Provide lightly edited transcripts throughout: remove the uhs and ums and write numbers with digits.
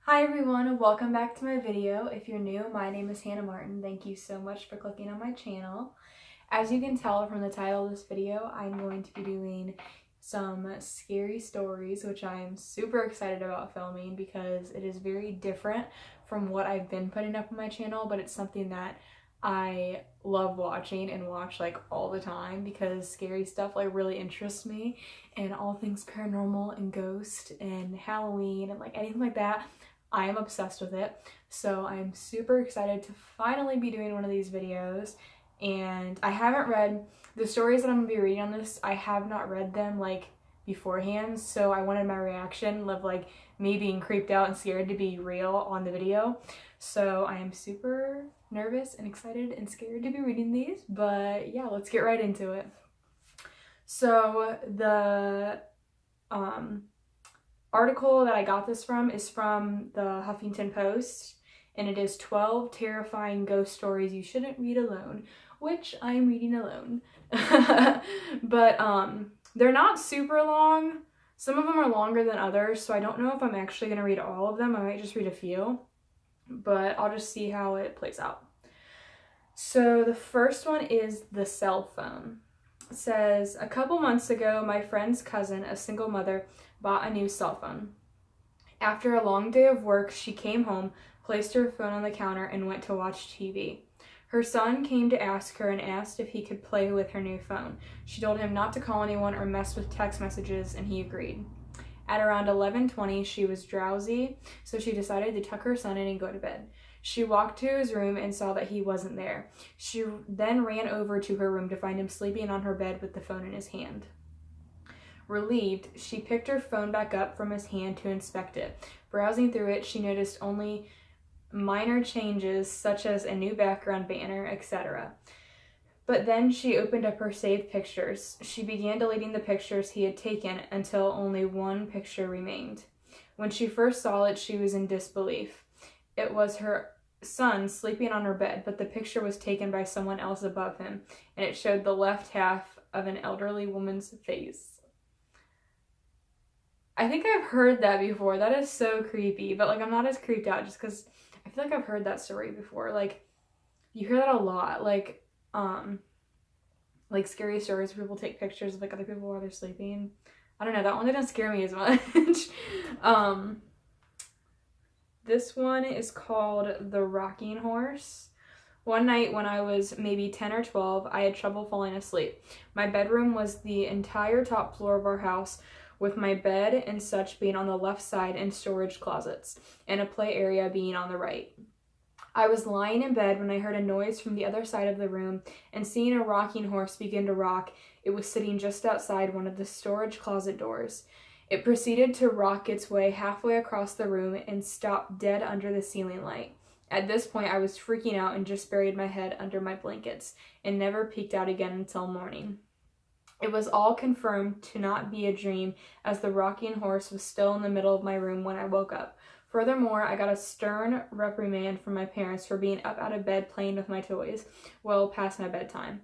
Hi everyone, welcome back to my video. If you're new, my name is Hannah Martin. Thank you so much for clicking on my channel. As you can tell from the title of this video, I'm going to be doing some scary stories, which I'm super excited about filming because it is very different from what I've been putting up on my channel, but it's something that I love watching and watch like all the time because scary stuff like really interests me, and all things paranormal and ghost and Halloween and like anything like that, I am obsessed with it. So I'm super excited to finally be doing one of these videos. And I haven't read the stories that I'm gonna be reading on this. I have not read them like beforehand, so I wanted my reaction of like me being creeped out and scared to be real on the video. So I am super nervous and excited and scared to be reading these, but yeah, let's get right into it. So the article that I got this from is from the Huffington Post, and it is 12 terrifying ghost stories you shouldn't read alone, which I'm reading alone. But they're not super long. Some of them are longer than others, so I don't know if I'm actually going to read all of them. I might just read a few, but I'll just see how it plays out. So the first one is the cell phone. It says, a couple months ago, my friend's cousin, a single mother, bought a new cell phone. After a long day of work, she came home, placed her phone on the counter, and went to watch TV. Her son came to ask her and asked if he could play with her new phone. She told him not to call anyone or mess with text messages, and he agreed. At around 11:20, she was drowsy, so she decided to tuck her son in and go to bed. She walked to his room and saw that he wasn't there. She then ran over to her room to find him sleeping on her bed with the phone in his hand. Relieved, she picked her phone back up from his hand to inspect it. Browsing through it, she noticed only minor changes such as a new background banner, etc. But then she opened up her saved pictures. She began deleting the pictures he had taken until only one picture remained. When she first saw it, she was in disbelief. It was her son sleeping on her bed, but the picture was taken by someone else above him, and it showed the left half of an elderly woman's face. I think I've heard that before. That is so creepy, but like I'm not as creeped out just because I feel like I've heard that story before. Like you hear that a lot, like scary stories where people take pictures of like other people while they're sleeping. I don't know, that one didn't scare me as much. This one is called The Rocking Horse. One night when I was maybe 10 or 12, I had trouble falling asleep. My bedroom was the entire top floor of our house, with my bed and such being on the left side and storage closets, and a play area being on the right. I was lying in bed when I heard a noise from the other side of the room, and seeing a rocking horse begin to rock. It was sitting just outside one of the storage closet doors. It proceeded to rock its way halfway across the room and stopped dead under the ceiling light. At this point, I was freaking out and just buried my head under my blankets and never peeked out again until morning. It was all confirmed to not be a dream, as the rocking horse was still in the middle of my room when I woke up. Furthermore, I got a stern reprimand from my parents for being up out of bed playing with my toys well past my bedtime.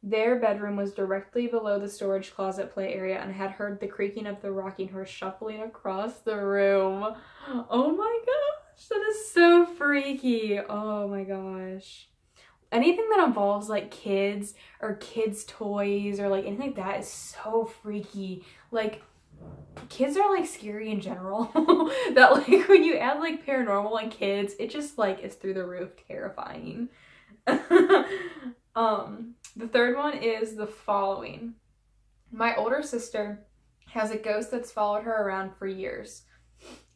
Their bedroom was directly below the storage closet play area, and I had heard the creaking of the rocking horse shuffling across the room. Oh my gosh, that is so freaky. Oh my gosh. Anything that involves like kids or kids' toys or like anything like that is so freaky. Like kids are like scary in general. That like when you add like paranormal and kids, it just like is through the roof terrifying. The third one is the following. My older sister has a ghost that's followed her around for years.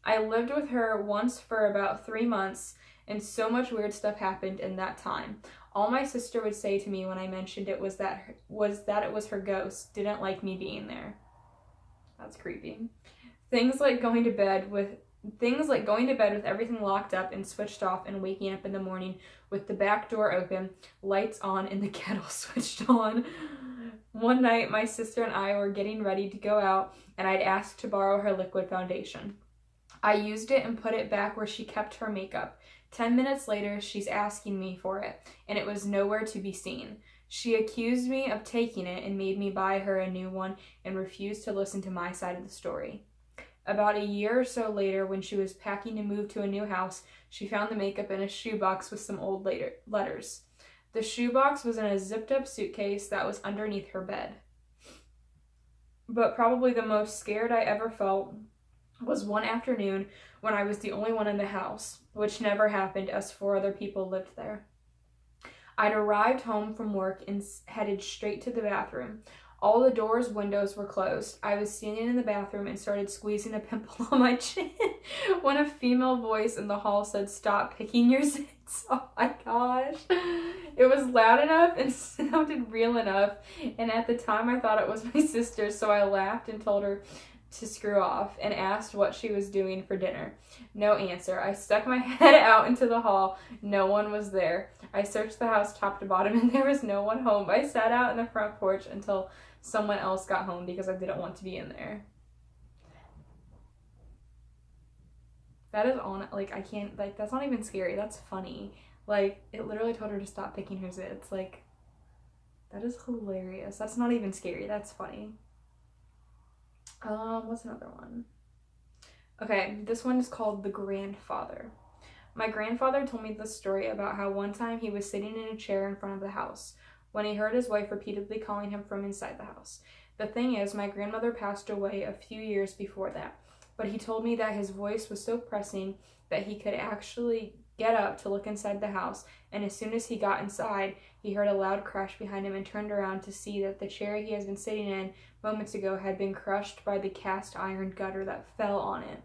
I lived with her once for about 3 months, and so much weird stuff happened in that time. All my sister would say to me when I mentioned it was that it was her ghost didn't like me being there. That's creepy. Things like going to bed with everything locked up and switched off, and waking up in the morning with the back door open, lights on, and the kettle switched on. One night, my sister and I were getting ready to go out, and I'd asked to borrow her liquid foundation. I used it and put it back where she kept her makeup. 10 minutes later, she's asking me for it, and it was nowhere to be seen. She accused me of taking it and made me buy her a new one and refused to listen to my side of the story. About a year or so later, when she was packing to move to a new house, she found the makeup in a shoebox with some old letters. The shoebox was in a zipped-up suitcase that was underneath her bed. But probably the most scared I ever felt was one afternoon when I was the only one in the house, which never happened as 4 other people lived there. I'd arrived home from work and headed straight to the bathroom. All the doors, windows were closed. I was standing in the bathroom and started squeezing a pimple on my chin when a female voice in the hall said, "Stop picking your zits." Oh my gosh. It was loud enough and sounded real enough, and at the time I thought it was my sister, so I laughed and told her to screw off and asked what she was doing for dinner. No answer. I stuck my head out into the hall. No one was there. I searched the house top to bottom and there was no one home. I sat out in the front porch until someone else got home because I didn't want to be in there. That is I can't, that's not even scary. That's funny. It literally told her to stop picking her zits. That is hilarious. That's not even scary. That's funny. What's another one? Okay, this one is called The Grandfather. My grandfather told me this story about how one time he was sitting in a chair in front of the house when he heard his wife repeatedly calling him from inside the house. The thing is, my grandmother passed away a few years before that, but he told me that his voice was so pressing that he could actually get up to look inside the house, and as soon as he got inside, he heard a loud crash behind him and turned around to see that the chair he has been sitting in moments ago had been crushed by the cast iron gutter that fell on it.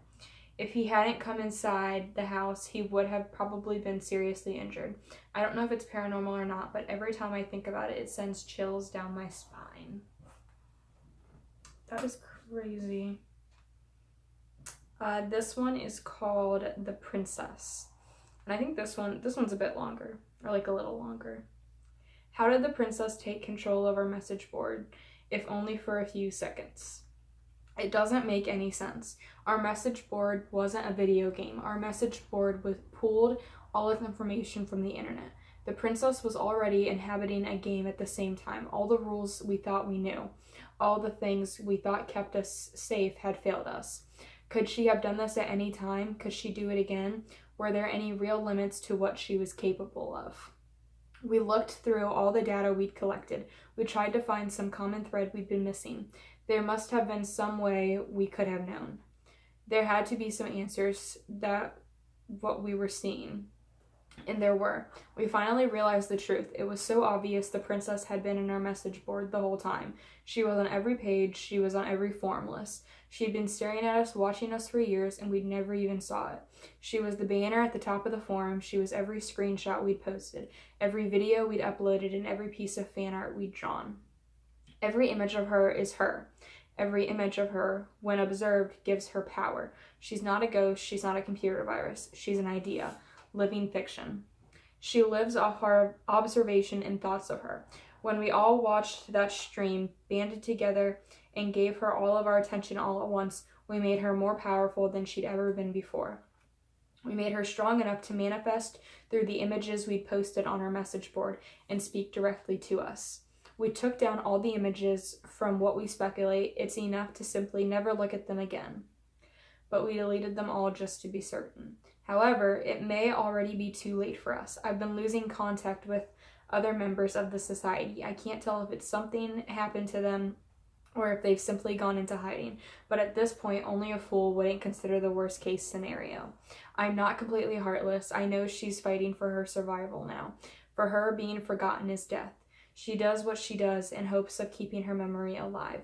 If he hadn't come inside the house, he would have probably been seriously injured. I don't know if it's paranormal or not, but every time I think about it, it sends chills down my spine. That is crazy. This one is called The Princess. And I think this one's a bit longer, or a little longer. How did the princess take control of our message board, if only for a few seconds? It doesn't make any sense. Our message board wasn't a video game. Our message board pulled all of the information from the internet. The princess was already inhabiting a game at the same time. All the rules we thought we knew, all the things we thought kept us safe had failed us. Could she have done this at any time? Could she do it again? Were there any real limits to what she was capable of? We looked through all the data we'd collected. We tried to find some common thread we'd been missing. There must have been some way we could have known. There had to be some answers that what we were seeing. And there were. We finally realized the truth. It was so obvious the princess had been in our message board the whole time. She was on every page. She was on every form list. She'd been staring at us, watching us for years, and we'd never even saw it. She was the banner at the top of the forum. She was every screenshot we'd posted, every video we'd uploaded, and every piece of fan art we'd drawn. Every image of her is her. Every image of her, when observed, gives her power. She's not a ghost. She's not a computer virus. She's an idea. Living fiction. She lives off our observation and thoughts of her. When we all watched that stream, banded together, and gave her all of our attention all at once, we made her more powerful than she'd ever been before. We made her strong enough to manifest through the images we'd posted on our message board and speak directly to us. We took down all the images from what we speculate. It's enough to simply never look at them again. But we deleted them all just to be certain. However, it may already be too late for us. I've been losing contact with other members of the society. I can't tell if it's something happened to them or if they've simply gone into hiding. But at this point, only a fool wouldn't consider the worst case scenario. I'm not completely heartless. I know she's fighting for her survival now. For her, being forgotten is death. She does what she does in hopes of keeping her memory alive.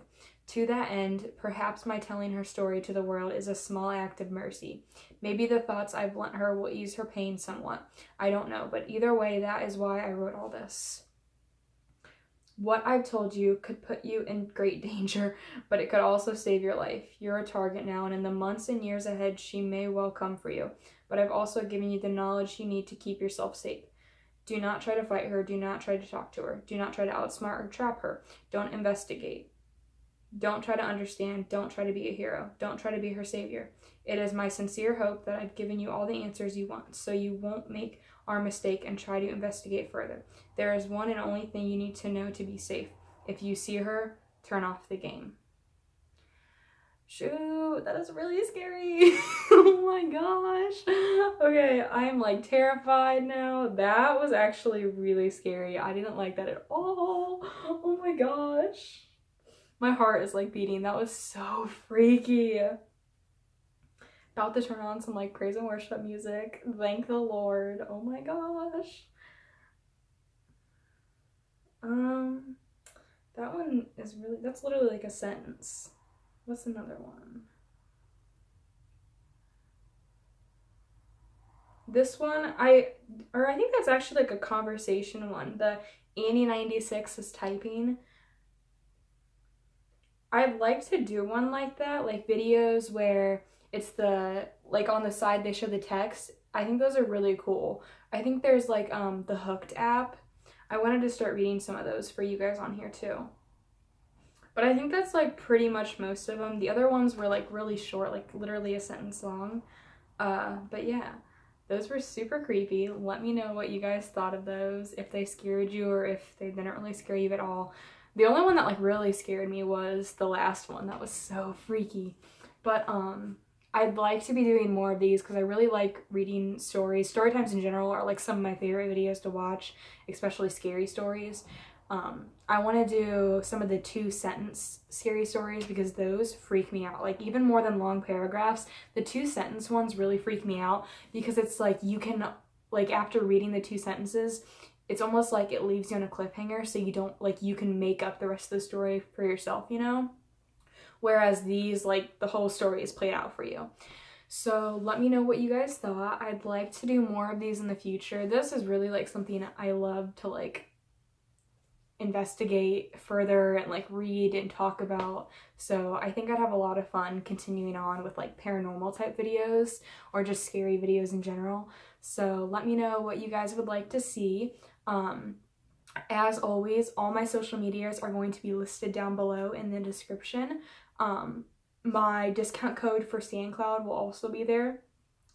To that end, perhaps my telling her story to the world is a small act of mercy. Maybe the thoughts I've lent her will ease her pain somewhat. I don't know, but either way, that is why I wrote all this. What I've told you could put you in great danger, but it could also save your life. You're a target now, and in the months and years ahead, she may well come for you. But I've also given you the knowledge you need to keep yourself safe. Do not try to fight her. Do not try to talk to her. Do not try to outsmart or trap her. Don't investigate. Don't try to understand. Don't try to be a hero. Don't try to be her savior. It is my sincere hope that I've given you all the answers you want, so you won't make our mistake and try to investigate further. There is one and only thing you need to know to be safe. If you see her, turn off the game. Shoot, that is really scary. Oh my gosh. Okay, I'm like terrified now. That was actually really scary. I didn't like that at all. Oh my gosh. My heart is like beating. That was so freaky. About to turn on some like praise and worship music. Thank the Lord. Oh my gosh. That one is really, that's literally like a sentence. What's another one? This one, I think that's actually like a conversation one. The Annie96 is typing. I'd like to do one like that, like videos where it's the, like on the side they show the text. I think those are really cool. I think there's like the Hooked app. I wanted to start reading some of those for you guys on here too. But I think that's like pretty much most of them. The other ones were like really short, like literally a sentence long. But yeah, those were super creepy. Let me know what you guys thought of those, if they scared you or if they didn't really scare you at all. The only one that like really scared me was the last one. That was so freaky. But I'd like to be doing more of these because I really like reading stories. Story times in general are like some of my favorite videos to watch, especially scary stories. I want to do some of the 2-sentence scary stories because those freak me out. Like even more than long paragraphs, the 2-sentence ones really freak me out because it's like you can, like after reading the 2 sentences, it's almost like it leaves you on a cliffhanger so you don't, like you can make up the rest of the story for yourself, you know? Whereas these, like the whole story is played out for you. So let me know what you guys thought. I'd like to do more of these in the future. This is really like something I love to like investigate further and like read and talk about. So I think I'd have a lot of fun continuing on with like paranormal type videos or just scary videos in general. So let me know what you guys would like to see. As always, all my social medias are going to be listed down below in the description. My discount code for SandCloud will also be there.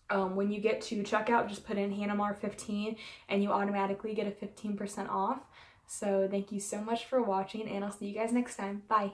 When you get to checkout, just put in HannahMar15 and you automatically get a 15% off. So thank you so much for watching, and I'll see you guys next time. Bye!